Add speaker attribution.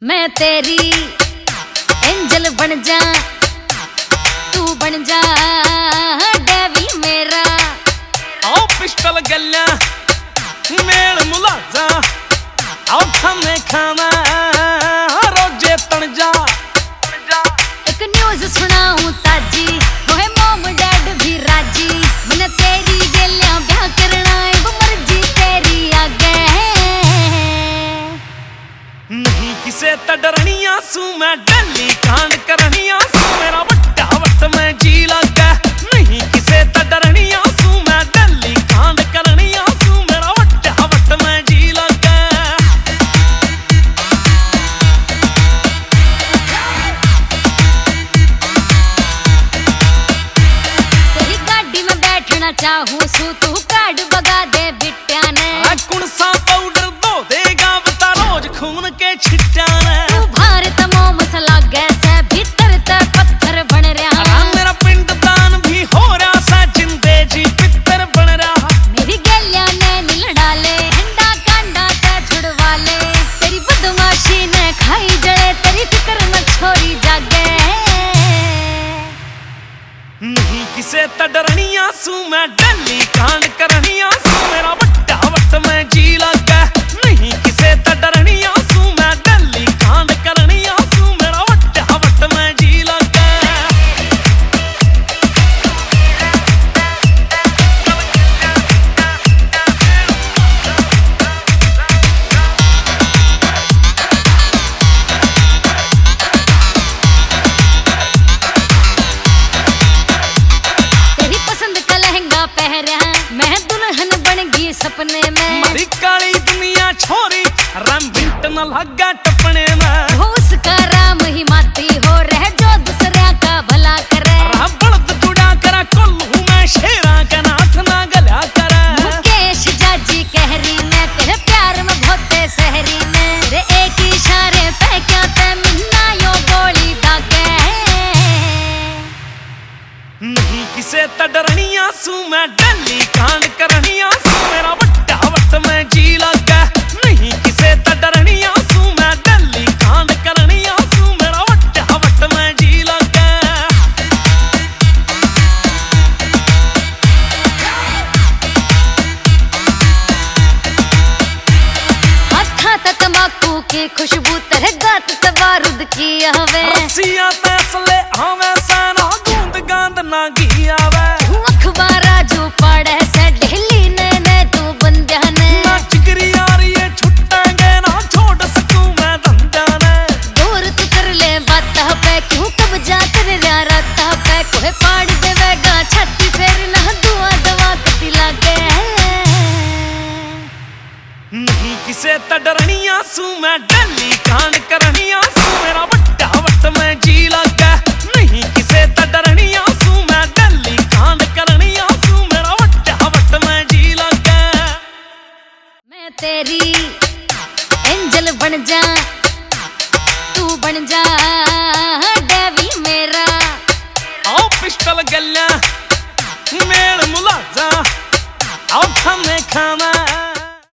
Speaker 1: मैं तेरी एंजल बन जा, तू बन जा डेविल मेरा।
Speaker 2: आओ पिस्टल गल्ला मेल मुलाजा, आओ खाने खाना रोजे तन जा।
Speaker 1: एक न्यूज सुनाऊं ताजी, होए मोम डैड भी राजी। मैंने तेरी गेलियां ब्याह करना है, वो मर्जी तेरी आगे।
Speaker 2: नहीं किसे त डरनिया सू मैं डली कांड करनिया सू, मेरा बट्टा वट में जी लगा। नहीं किसे त डरनिया सू मैं डली कांड करनिया सू, मेरा बट्टा वट में जी लगा।
Speaker 1: तेरी गाड़ी में बैठना चाहूं सू, तू कार्ड बगा दे बिट्या ने।
Speaker 2: कौन सा पाउडर दो देगा बता रोज खून के छिट्टा ने।
Speaker 1: तू भारत मोम मसला गैस है, भीतर ते पत्थर बन रहा।
Speaker 2: मेरा पिंड दान भी हो रहा सा, जिंदे जी पितर बन रहा।
Speaker 1: मेरी गेलिया ने नील डाले, हंडा कांडा ते छुड़वा ले। तेरी बदमाशी ने खाई जड़े, तेरी फिक्र न छोरी जागे।
Speaker 2: नहीं किसे त डरनिया सू मैं डली कांड करनिया सू, मेरा बट्टा वट में जी लगा। नहीं किसे त डरनिया सू मैं डली कांड करनिया सू, मेरा बट्टा वट में जी लगा।
Speaker 1: तेरी पसंद का लहंगा पहरा, मैं दुल्हन बन गई सपने में।
Speaker 2: मरी काली दुनिया छोरी रम बिंट न लगा टपने में।
Speaker 1: हो उसका राम ही माती हो, रह जो दूसरा का भला करे।
Speaker 2: बड़द जुड़ा करा कोल्हू मैं शेरा का नाथ ना गला करा।
Speaker 1: मुकेश जाजी कह रही मैं तेरे प्यार में बहुते सहरी में। तेरे एक इशारे पे क्या ते मिन्ना यो गोली दागे।
Speaker 2: नहीं किसे त डरनिया सू मैं डली कांड करनिया सू, मेरा बट्टा वट में जी लगा। नहीं किसे त डरनिया सू मैं डली कांड करनिया सू, मेरा बट्टा वट में जी लगा।
Speaker 1: हाथा त तंबाकू की खुशबू, तेरे गात त बारूद की हवे।
Speaker 2: रस्सियां तैसले हमें सेना गूंद गांद ना गिया वे।
Speaker 1: तू अखबारा जो पढ़े से ढेली ने तू बंद्या ने।
Speaker 2: ना चिकरी यार ये छुट्टेंगे ना छोड़ सकूं मैं धंधा ने।
Speaker 1: दूर तू कर ले बात पे, क्यों कब्जा कर रहा रात पे। कोई पाड़ देवेगा छाती फेर ना, दुआ दवा कती लागे।
Speaker 2: नहीं किसे त डरनिया सू मैं डली कांड करनिया सू, मेरा बट्टा वट में जी लगा। नहीं किसे त डरनिया सू मैं डली कांड करनिया सू, मेरा बट्टा वट में जी लगा।
Speaker 1: मैं तेरी एंजल बन जा, तू बन जा डेविल मेरा।
Speaker 2: आओ पिस्टल गल्ला मेल मुलाजा, आओ खाने खाना